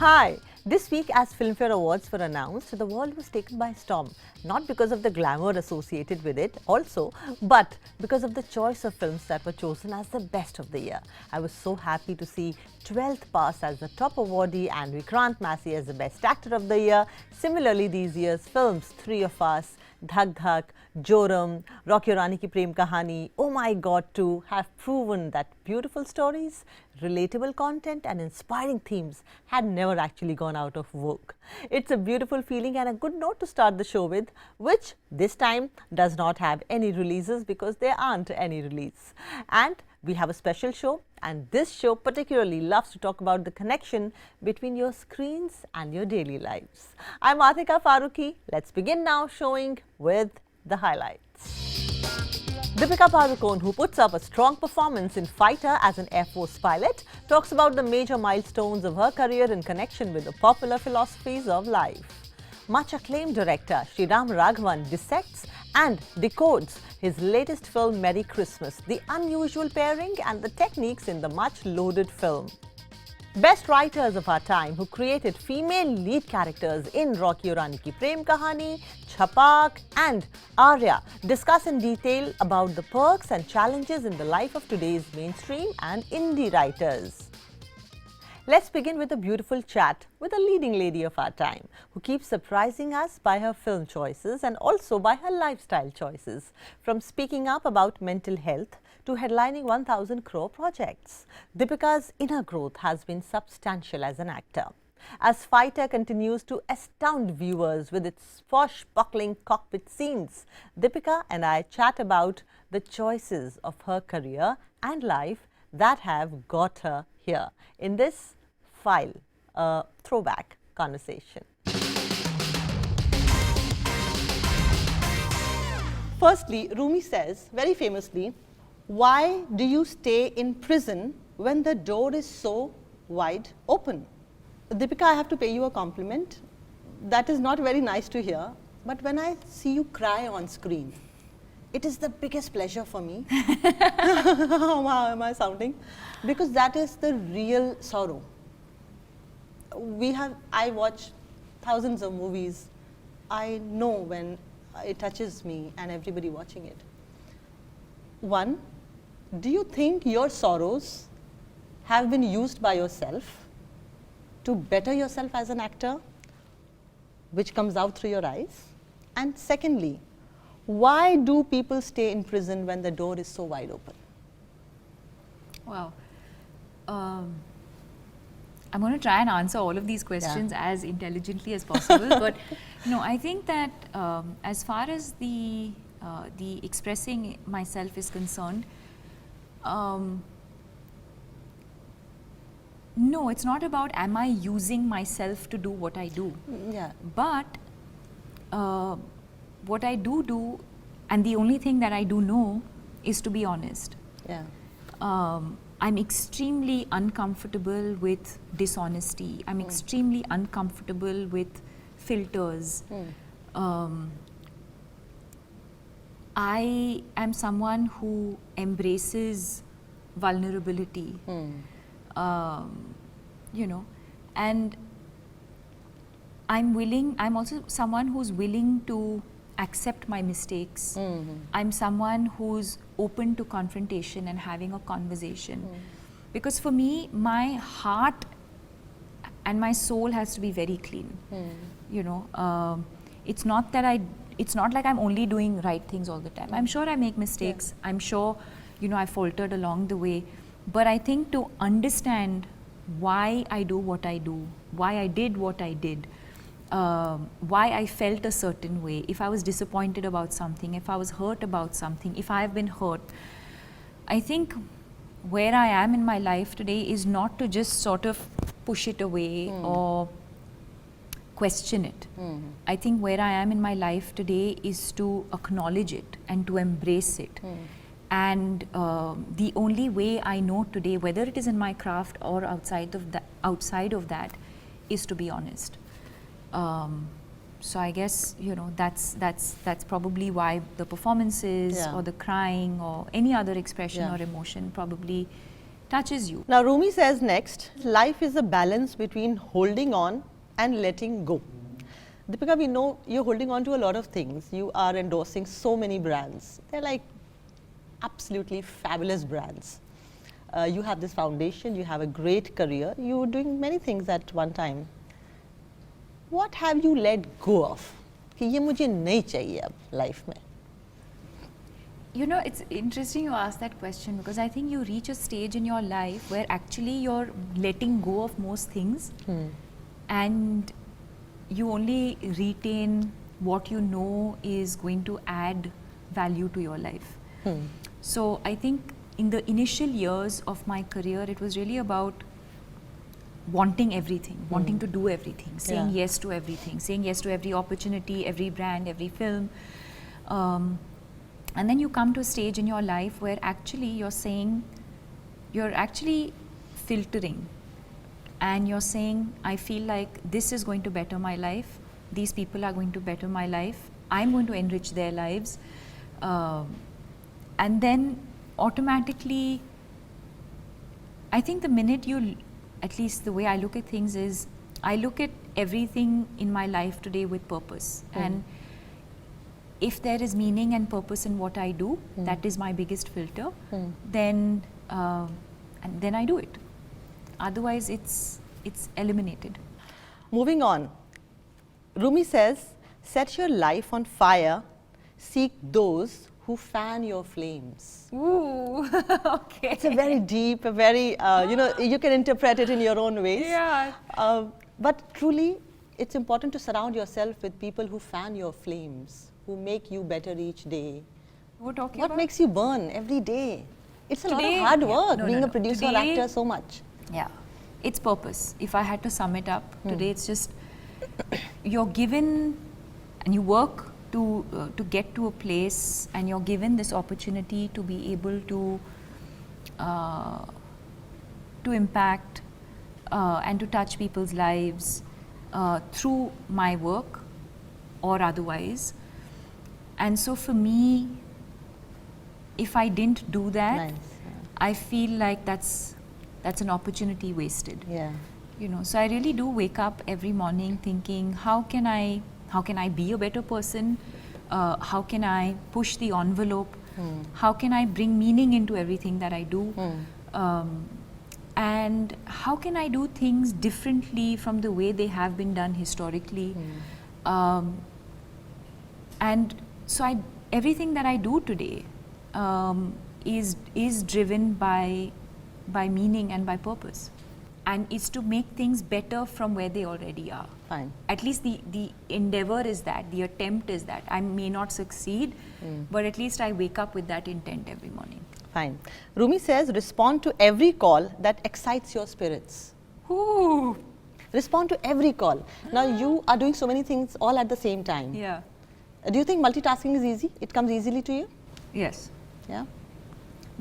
Hi! This week as Filmfare Awards were announced, the world was taken by storm. Not because of the glamour associated with it also, but because of the choice of films that were chosen as the best of the year. I was so happy to see 12th Pass as the top awardee and Vikrant Massey as the best actor of the year. Similarly, these year's films, Three of Us, Dhak Dhak, Joram, Rockey Rani ki Prem Kahani, Oh My God 2 have proven that beautiful stories, relatable content and inspiring themes had never actually gone out of vogue. It's a beautiful feeling and a good note to start the show with, which this time does not have any releases because there aren't any releases. And we have a special show, and this show particularly loves to talk about the connection between your screens and your daily lives. I'm Atika Farooqui. Let's begin now showing with the highlights. Deepika Padukone, who puts up a strong performance in Fighter as an Air Force pilot, talks about the major milestones of her career in connection with the popular philosophies of life. Much acclaimed director Sriram Raghavan dissects and decodes his latest film Merry Christmas, the unusual pairing and the techniques in the much loaded film. Best writers of our time who created female lead characters in Rockey Rani ki Prem Kahani, Chapak and Aarya discuss in detail about the perks and challenges in the life of today's mainstream and indie writers. Let's begin with a beautiful chat with a leading lady of our time who keeps surprising us by her film choices and also by her lifestyle choices, from speaking up about mental health to headlining 1,000 crore projects. Deepika's inner growth has been substantial as an actor. As Fighter continues to astound viewers with its swashbuckling cockpit scenes, Deepika and I chat about the choices of her career and life that have got her here in this file, a throwback conversation. Firstly, Rumi says very famously, "Why do you stay in prison when the door is so wide open?" Deepika, I have to pay you a compliment. That is not very nice to hear, but when I see you cry on screen, it is the biggest pleasure for me. How am I sounding? Because that is the real sorrow. I watch thousands of movies. I know when it touches me and everybody watching it. One, do you think your sorrows have been used by yourself to better yourself as an actor, which comes out through your eyes? And secondly, why do people stay in prison when the door is so wide open? Wow. I'm going to try and answer all of these questions as intelligently as possible. But no, I think that as far as the expressing myself is concerned, no, it's not about am I using myself to do what I do. Yeah. But what I do, and the only thing that I do know is to be honest. Yeah. I'm extremely uncomfortable with dishonesty. I'm extremely uncomfortable with filters. I am someone who embraces vulnerability, you know, and I'm also someone who's willing to accept my mistakes. I'm someone who's open to confrontation and having a conversation. Because for me, my heart and my soul has to be very clean. You know, it's not like I'm only doing right things all the time. I'm sure I make mistakes. I'm sure, you know, I faltered along the way. But I think to understand why I do what I do, why I did what I did, why I felt a certain way, if I was disappointed about something, if I was hurt about something, if I have been hurt. I think where I am in my life today is not to just sort of push it away or question it. I think where I am in my life today is to acknowledge it and to embrace it. And the only way I know today, whether it is in my craft or outside of that, is to be honest. So I guess, you know, that's probably why the performances or the crying or any other expression or emotion probably touches you. Now, Rumi says next, life is a balance between holding on and letting go. Deepika, we know you're holding on to a lot of things. You are endorsing so many brands. They're like absolutely fabulous brands. You have this foundation, you have a great career, you're doing many things at one time. What have you let go of? कि ये मुझे नहीं चाहिए अब life में. You know, it's interesting you ask that question because I think you reach a stage in your life where actually you're letting go of most things and you only retain what you know is going to add value to your life. So I think in the initial years of my career, it was really about wanting everything, wanting to do everything, saying yes to everything, saying yes to every opportunity, every brand, every film. And then you come to a stage in your life where actually you're actually filtering and you're saying, I feel like this is going to better my life, these people are going to better my life, I'm going to enrich their lives. And then automatically, I think the minute you, at least the way I look at things is, I look at everything in my life today with purpose. And if there is meaning and purpose in what I do, that is my biggest filter, then I do it. Otherwise, it's eliminated. Moving on, Rumi says, set your life on fire, seek those who fan your flames. Ooh, okay. It's a very deep, a very, you can interpret it in your own ways. Yeah. But truly, it's important to surround yourself with people who fan your flames, who make you better each day. What makes you burn every day? It's a lot of hard work being a producer or actor so much. Yeah, it's purpose. If I had to sum it up, today it's just you're given and you work to get to a place and you're given this opportunity to be able to impact and to touch people's lives through my work or otherwise. And so for me, if I didn't do that, I feel like that's an opportunity wasted. Yeah. You know, so I really do wake up every morning thinking, how can I be a better person? How can I push the envelope? How can I bring meaning into everything that I do? And how can I do things differently from the way they have been done historically? And so everything that I do today is driven by meaning and by purpose, and is to make things better from where they already are. Fine. At least the endeavor is that, the attempt is that. I may not succeed, but at least I wake up with that intent every morning. Fine. Rumi says, respond to every call that excites your spirits. Ooh. Respond to every call. Now you are doing so many things all at the same time. Yeah. Do you think multitasking is easy? It comes easily to you? Yes. Yeah.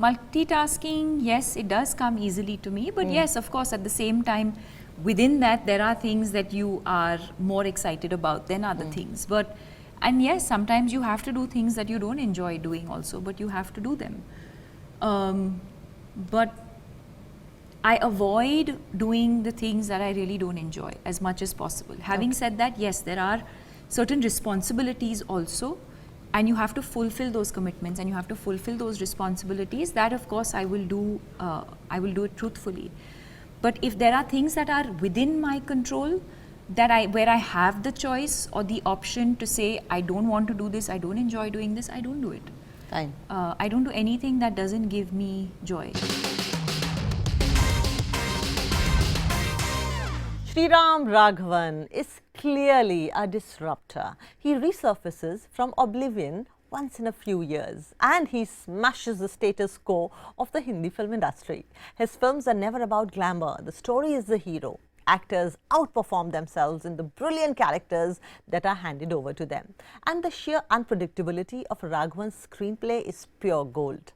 Multitasking, yes, it does come easily to me, but yes, of course, at the same time, within that, there are things that you are more excited about than other things. And yes, sometimes you have to do things that you don't enjoy doing also, but you have to do them. But I avoid doing the things that I really don't enjoy as much as possible. Having said that, yes, there are certain responsibilities also, and you have to fulfill those commitments and you have to fulfill those responsibilities. That, of course, I will do it truthfully. But if there are things that are within my control, where I have the choice or the option to say, I don't want to do this, I don't enjoy doing this, I don't do it. Fine. I don't do anything that doesn't give me joy. Sriram Raghavan is clearly a disruptor. He resurfaces from oblivion once in a few years and he smashes the status quo of the Hindi film industry. His films are never about glamour. The story is the hero. Actors outperform themselves in the brilliant characters that are handed over to them. And the sheer unpredictability of Raghavan's screenplay is pure gold.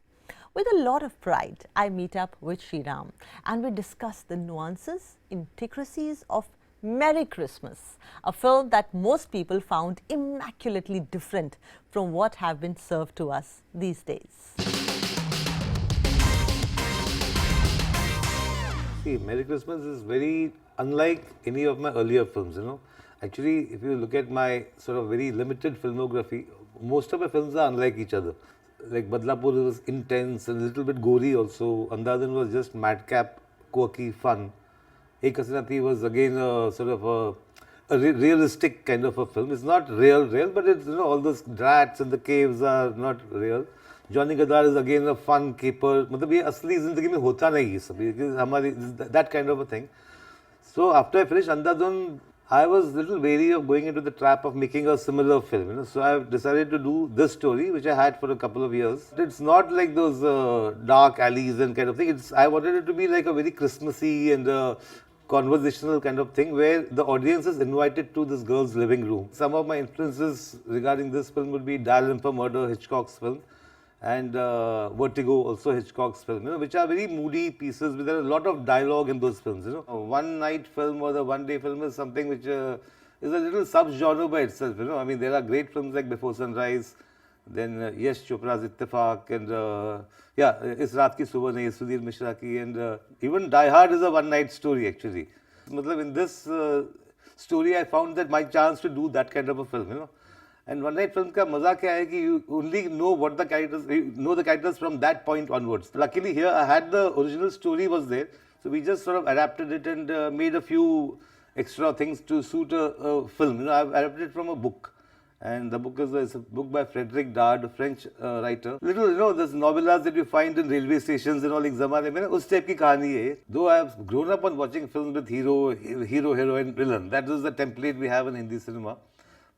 With a lot of pride, I meet up with Sriram and we discuss the nuances, intricacies of Merry Christmas, a film that most people found immaculately different from what have been served to us these days. See, Merry Christmas is very unlike any of my earlier films, you know. Actually, if you look at my sort of very limited filmography, most of my films are unlike each other. Like Badlapur was intense and a little bit gory also. Andazan was just madcap, quirky, fun. Ek Hasinati was again a sort of a realistic kind of a film. It's not real, but it's, you know, all those rats and the caves are not real. Johnny Gadar is again a fun caper. मतलब ये असली जिंदगी में होता नहीं है सब, हमारी that kind of a thing. So after I finished Andhadhun, I was a little wary of going into the trap of making a similar film. You know? So I decided to do this story, which I had for a couple of years. It's not like those dark alleys and kind of thing. I wanted it to be like a very Christmassy and conversational kind of thing where the audience is invited to this girl's living room. Some of my influences regarding this film would be Dial-M for Murder, Hitchcock's film, and Vertigo, also Hitchcock's film, you know, which are very moody pieces with a lot of dialogue in those films. You know, a one-night film or the one-day film is something which is a little sub-genre by itself. You know, I mean, there are great films like Before Sunrise, then Yash Chopra's Ittifaq, and yeah, Is Raat Ki Subah Nahi, Sudhir Mishra ki, and even Die Hard is a one-night story actually. Matlab, in this story, I found that my chance to do that kind of a film, you know. And one night film का मजा क्या है कि you only know what the characters, you know the characters from that point onwards. Luckily here I had the original story was there, so we just sort of adapted it and made a few extra things to suit a film. You know, I've adapted it from a book, and the book is a book by Frederick Dard, a French writer. Little, you know, those novellas that you find in railway stations and all, like ज़माने में ना उस type की कहानी है. Though I have grown up on watching films with hero, heroine, villain. That is the template we have in Hindi cinema.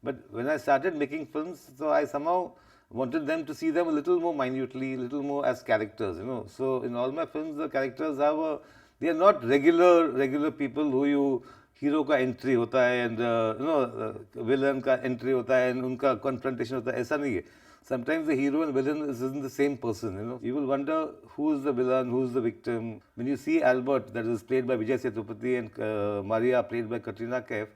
But when I started making films, so I somehow wanted them to see them a little more minutely, a little more as characters, you know. So in all my films, the characters have they are not regular people who you, hero का entry होता है and you know, villain का entry होता है and उनका confrontation होता है, ऐसा नहीं है. Sometimes the hero and villain isn't the same person, you know. You will wonder who is the villain, who is the victim. When you see Albert, that is played by Vijay Sethupathi, and Maria, played by Katrina Kaif,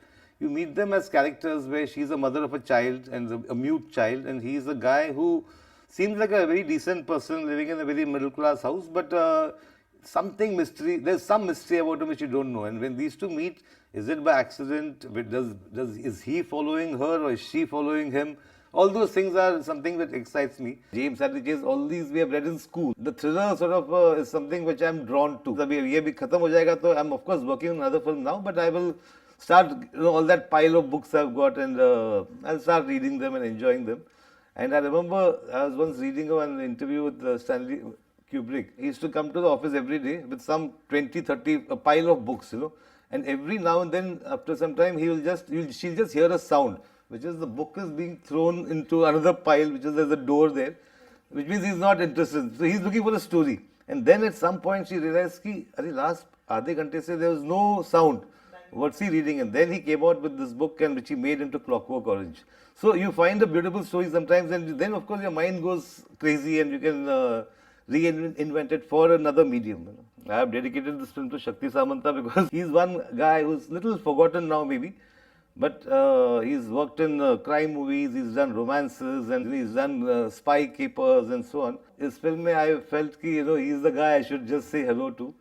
you meet them as characters where she's a mother of a child and a mute child, and he's a guy who seems like a very decent person living in a very middle class house, but something mystery, there's some mystery about him which you don't know. And when these two meet, is it by accident? Is he following her or is she following him? All those things are something that excites me. James Hadley Chase, all these we have read in school. The thriller sort of is something which I'm drawn to. जब ये भी खत्म हो जाएगा तो I'm of course working on another film now, but I will start, you know, all that pile of books I've got, and I'll start reading them and enjoying them. And I remember I was once reading an interview with Stanley Kubrick. He used to come to the office every day with some 20, 30, a pile of books, you know. And every now and then, after some time, she'll just hear a sound, which is the book is being thrown into another pile, which is there's a door there, which means he's not interested. So he's looking for a story. And then at some point she realized कि अरे last आधे घंटे से there was no sound. What's he reading? And then he came out with this book, and which he made into Clockwork Orange. So you find a beautiful story sometimes, and then of course your mind goes crazy, and you can reinvent it for another medium. You know? I have dedicated this film to Shakti Samanta because he's one guy who's little forgotten now maybe, but he's worked in crime movies, he's done romances, and he's done spy capers and so on. His film, I felt that, you know, he's the guy I should just say hello to.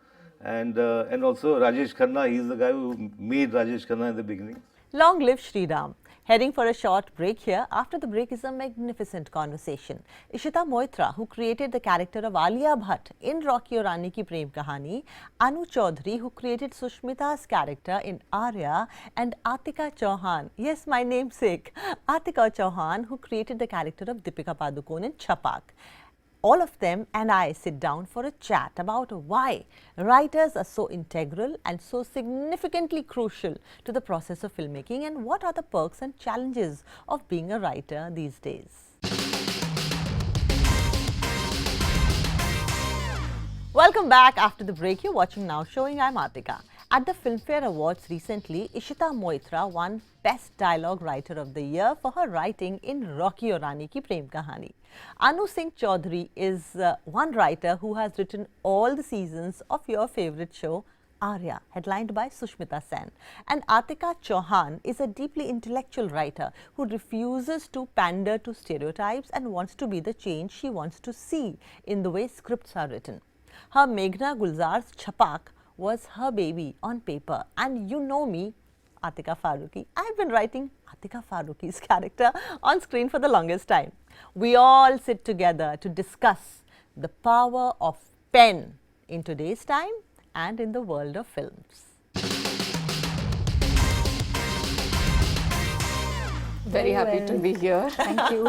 And also Rajesh Khanna, he's the guy who made Rajesh Khanna in the beginning. Long live Sriram. Heading for a short break here. After the break is a magnificent conversation. Ishita Moitra, who created the character of Alia Bhatt in Rockey or Rani ki Prem Kahani, Anu Choudhary, who created Sushmita's character in Aarya, and Atika Chauhan, yes, my namesake, Atika Chauhan, who created the character of Deepika Padukone in Chhapak. All of them and I sit down for a chat about why writers are so integral and so significantly crucial to the process of filmmaking, and what are the perks and challenges of being a writer these days. Welcome back after the break. You're watching Now Showing. I'm Atika. At the Filmfare Awards recently, Ishita Moitra won Best Dialogue Writer of the Year for her writing in Rockey or Rani ki Prem Kahani. Anu Singh Choudhary is one writer who has written all the seasons of your favorite show, Aarya, headlined by Sushmita Sen. And Atika Chauhan is a deeply intellectual writer who refuses to pander to stereotypes and wants to be the change she wants to see in the way scripts are written. Her Meghna Gulzar's Chapak was her baby on paper. And you know me, Atika Farooqui. I've been writing Atika Farooqi's character on screen for the longest time. We all sit together to discuss the power of pen in today's time and in the world of films. Very happy to be here. Thank you.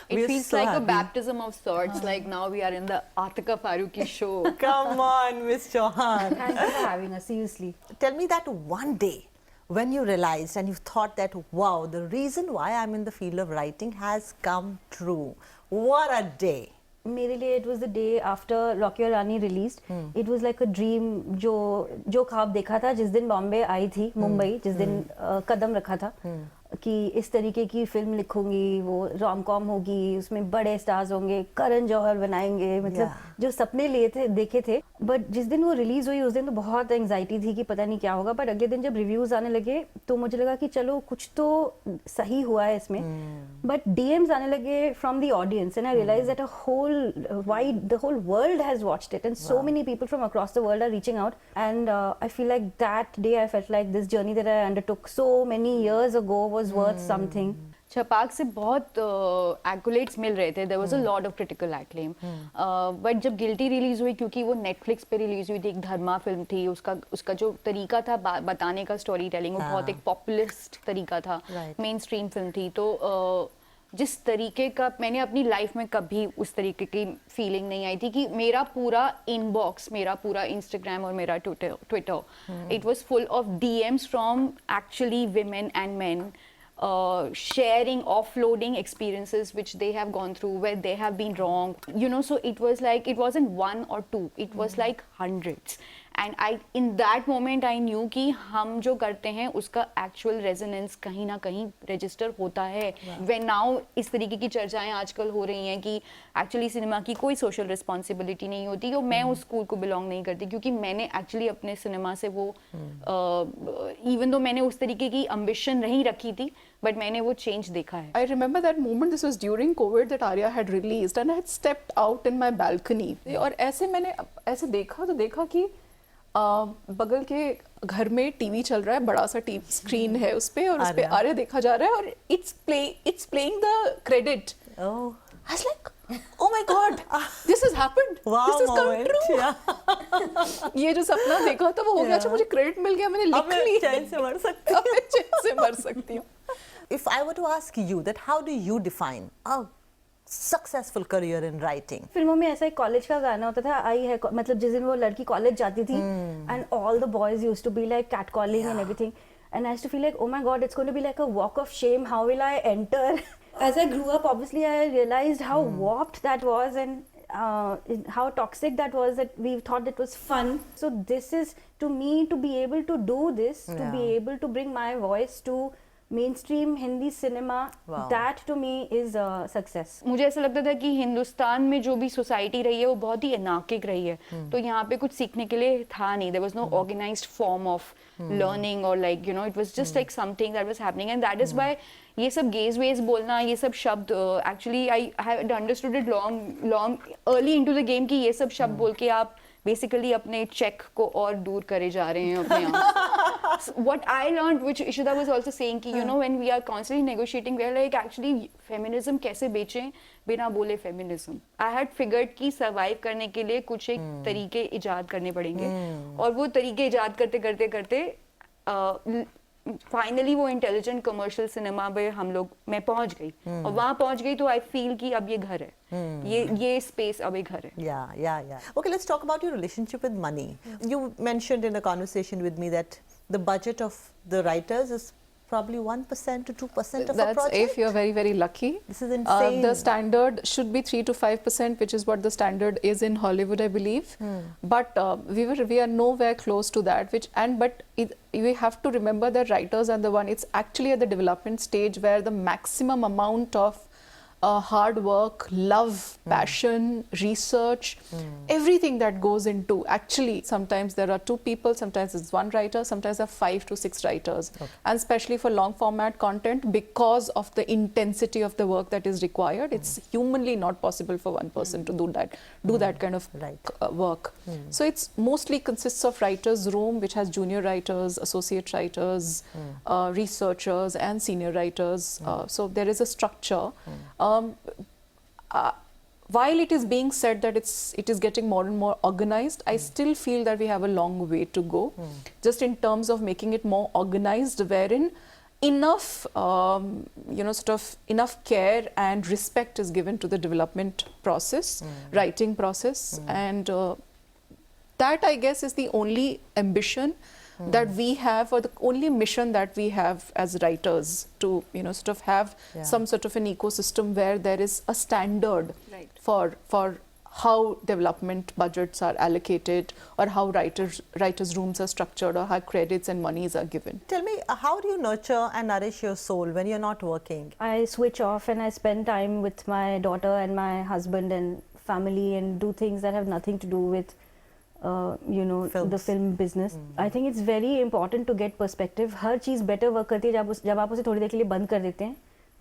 It We're feels so like a happy. baptism of sorts. Like now we are in the Atika Farooqui show. Come on, Miss Chauhan. Thank you for having us, seriously. Tell me that one day when you realized and you thought that, wow, the reason why I'm in the field of writing has come true. What a day. मेरे लिए it was the day after Rockey और Rani released. It was like a dream जो ख्वाब देखा था जिस दिन बॉम्बे आई थी मुंबई जिस दिन कदम रखा था कि इस तरीके की फिल्म लिखूंगी वो रोम कॉम होगी उसमें बड़े स्टार्स होंगे करण जौहर बनाएंगे मतलब जो सपने लिए थे देखे थे बट जिस दिन वो रिलीज हुई उस दिन तो बहुत एंजाइटी थी कि पता नहीं क्या होगा बट अगले दिन जब रिव्यूज आने लगे तो मुझे लगा कि चलो कुछ तो सही हुआ है इसमें बट डीएम्स आने लगे from the audience and I realise that the whole world has watched it and so many people from across the world are reaching out and I feel like that day I felt like this journey that I undertook so many years ago was worth something Chhapaak से बहुत accolades मिल रहे थे. There was a lot of critical acclaim but जब Guilty release हुई क्योंकि वो Netflix पे रिलीज हुई थी एक धर्मा फिल्म थी उसका जो तरीका था बताने का स्टोरी टेलिंग वो बहुत एक पॉपुलिस्ट तरीका था मेन स्ट्रीम फिल्म थी तो जिस तरीके का मैंने अपनी लाइफ में कभी उस तरीके की फीलिंग नहीं आई थी कि मेरा पूरा इनबॉक्स मेरा पूरा इंस्टाग्राम और मेरा Twitter it was full of DMs from actually women and men sharing, offloading experiences which they have gone through, where they have been wrong. You know, so it was like, it wasn't one or two, it was like hundreds. And in that moment I knew कि हम जो करते हैं उसका actual resonance कहीं ना कहीं register होता है. When now इस तरीके की चर्चाएं आजकल हो रही हैं कि actually सिनेमा की कोई social responsibility नहीं होती और मैं उस स्कूल को belong नहीं करती क्योंकि मैंने actually अपने सिनेमा से वो even though मैंने उस तरीके की ambition नहीं रखी थी but मैंने वो change देखा है. I remember that moment. This was during COVID that Aarya had released, and I had stepped out in my balcony. और ऐसे मैंने ऐसे देखा कि बगल के घर में टीवी चल रहा है बड़ा सा टीवी स्क्रीन है उस पे और उस पे आर्या देखा जा रहा है और it's playing the credit. Oh. I was like, oh my God, this has happened. Wow, this has come moment. true. Yeah. ये जो सपना देखा था वो हो गया. अच्छा मुझे क्रेडिट मिल गया मैंने अब लिख मैं लिया. चैन से मर सकती अब मैं चैन से मर सकती हूँ. If I were to ask you that how do you define a successful career in writing? फिल्मों में ऐसा एक कॉलेज का गाना होता था आई है मतलब जिस दिन वो लड़की कॉलेज जाती थी and all the boys used to be like cat calling and everything and I used to feel like oh my God it's going to be like a walk of shame how will I enter as I grew up obviously I realized how warped that was and how toxic that was that we thought it was fun. So this is to me to be able to do this to be able to bring my voice to mainstream Hindi cinema, that to me is a success. मुझे ऐसा लगता था कि हिंदुस्तान में जो भी society रही है वो बहुत ही अनार्किक रही है तो यहाँ पे कुछ सीखने के लिए था नहीं. there was no organized form of learning or like you know it was just like something that was happening and that is why ये सब gaze ways बोलना ये सब शब्द actually I had understood it long early into the game कि ये सब शब्द बोल के आप basically अपने check को और दूर करे जा रहे हैं अपने आप. What I learned, which Ishita was also saying कि you know when we are constantly negotiating we are like actually feminism कैसे बेचें बिना बोले feminism. I had figured कि survive करने के लिए कुछ एक तरीके इजाद करने पड़ेंगे और वो तरीके इजाद करते फाइनली वो इंटेलिजेंट कमर्शियल सिनेमा में मैं पहुंच गई और वहां पहुंच गई तो आई फील कि अब ये घर है ये स्पेस अब एक घर है. Yeah. Okay, let's talk about your relationship with money. You mentioned in a conversation with me that the budget of the writers is probably 1% to 2% of a That's project. if you're very, very lucky. This is insane. The standard should be 3 to 5%, which is what the standard is in Hollywood, I believe. But we are nowhere close to that. We have to remember that writers are the one. It's actually at the development stage where the maximum amount of hard work, love, passion, research, everything that goes into. Actually, sometimes there are 2 people, sometimes it's 1 writer, sometimes there are 5 to 6 writers. And especially for long format content, because of the intensity of the work that is required, it's humanly not possible for one person to do that kind of work. So it's mostly consists of writers' room, which has junior writers, associate writers, researchers, and senior writers. So there is a structure. While it is being said that it is getting more and more organized, I still feel that we have a long way to go, just in terms of making it more organized, wherein enough, enough care and respect is given to the development process, writing process, and that, I guess, is the only ambition that we have, or the only mission that we have as writers, to have some sort of an ecosystem where there is a standard for how development budgets are allocated, or how writers' rooms are structured, or how credits and monies are given. Tell me, how do you nurture and nourish your soul when you're not working? I switch off and I spend time with my daughter and my husband and family, and do things that have nothing to do with the film business. I think it's very important to get perspective. Her cheese better work करती है जब आप उसे थोड़ी देर के लिए बंद कर देते हैं,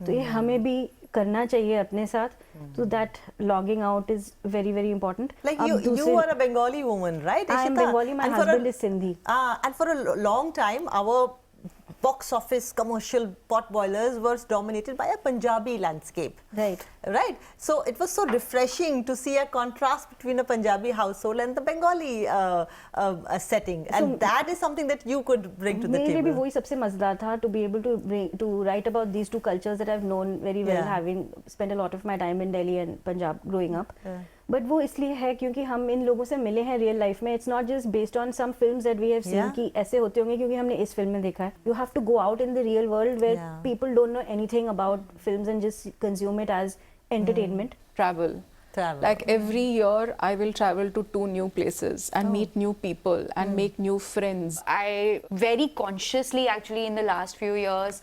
तो ये हमें भी करना चाहिए अपने साथ. So that logging out is very, very important. Like you are a Bengali woman, right? I am Bengali, my husband is Sindhi. And for a long time, our box office commercial pot boilers were dominated by a Punjabi landscape. Right. Right. So it was so refreshing to see a contrast between a Punjabi household and the Bengali setting, and that is something that you could bring to the table. मेरे लिए भी वही सबसे मजेदार था, to be able to write about these 2 cultures that I've known very well, having spent a lot of my time in Delhi and Punjab growing up. But वो इसलिए है क्योंकि हम इन लोगों से मिले हैं रियल लाइफ में. It's not just based on some films that we have seen कि ऐसे होते होंगे क्योंकि हमने इस फिल्म में देखा है. You have to go out in the real world where people don't know anything about films and just consume it as entertainment. Travel. Like every year, I will travel to 2 new places and meet new people and make new friends. I very consciously, actually, in the last few years,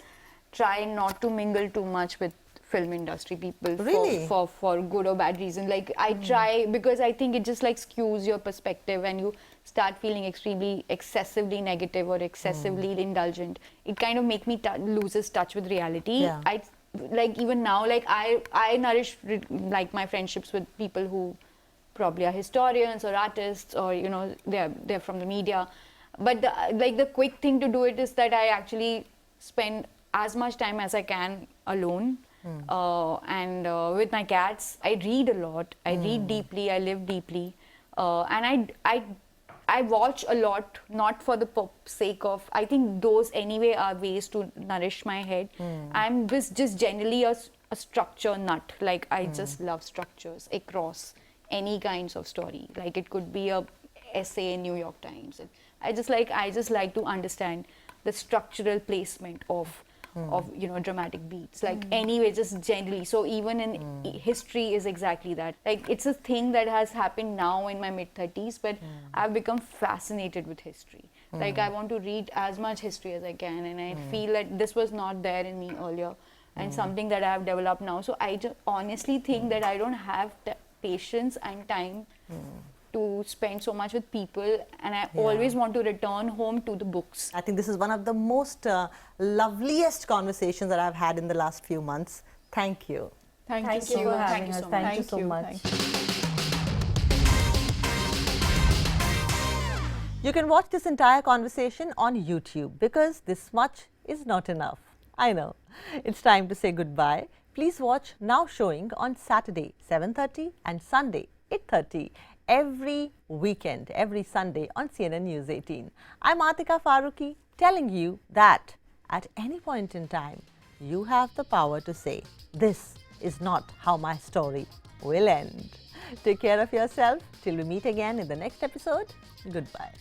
try not to mingle too much with film industry people. Really? For good or bad reason. Like I try, because I think it just like skews your perspective, and you start feeling extremely excessively negative or excessively indulgent. It kind of make me loses touch with reality. I like even now, like I nourish like my friendships with people who probably are historians or artists, or they're from the media. But the quick thing to do it is that I actually spend as much time as I can alone. And with my cats. I read a lot. I read deeply. I live deeply, and I watch a lot, not for the sake of. I think those anyway are ways to nourish my head. I'm just generally a structure nut. Like I just love structures across any kinds of story. Like it could be a essay in New York Times. I just like to understand the structural placement of dramatic beats, like anyway, just generally. So even in history is exactly that. Like it's a thing that has happened now in my mid-30s, but I've become fascinated with history. Like I want to read as much history as I can, and I feel that this was not there in me earlier, and something that I have developed now. So I just honestly think that I don't have patience and time to spend so much with people, and I always want to return home to the books. I think this is one of the most loveliest conversations that I've had in the last few months. Thank you. Thank you so for much. having us. Thank you so much. You can watch this entire conversation on YouTube, because this much is not enough. I know. It's time to say goodbye. Please watch Now Showing on Saturday 7:30 and Sunday 8:30. Every weekend, every Sunday on CNN News 18. I'm Atika Farooqui, telling you that at any point in time, you have the power to say, this is not how my story will end. Take care of yourself till we meet again in the next episode. Goodbye.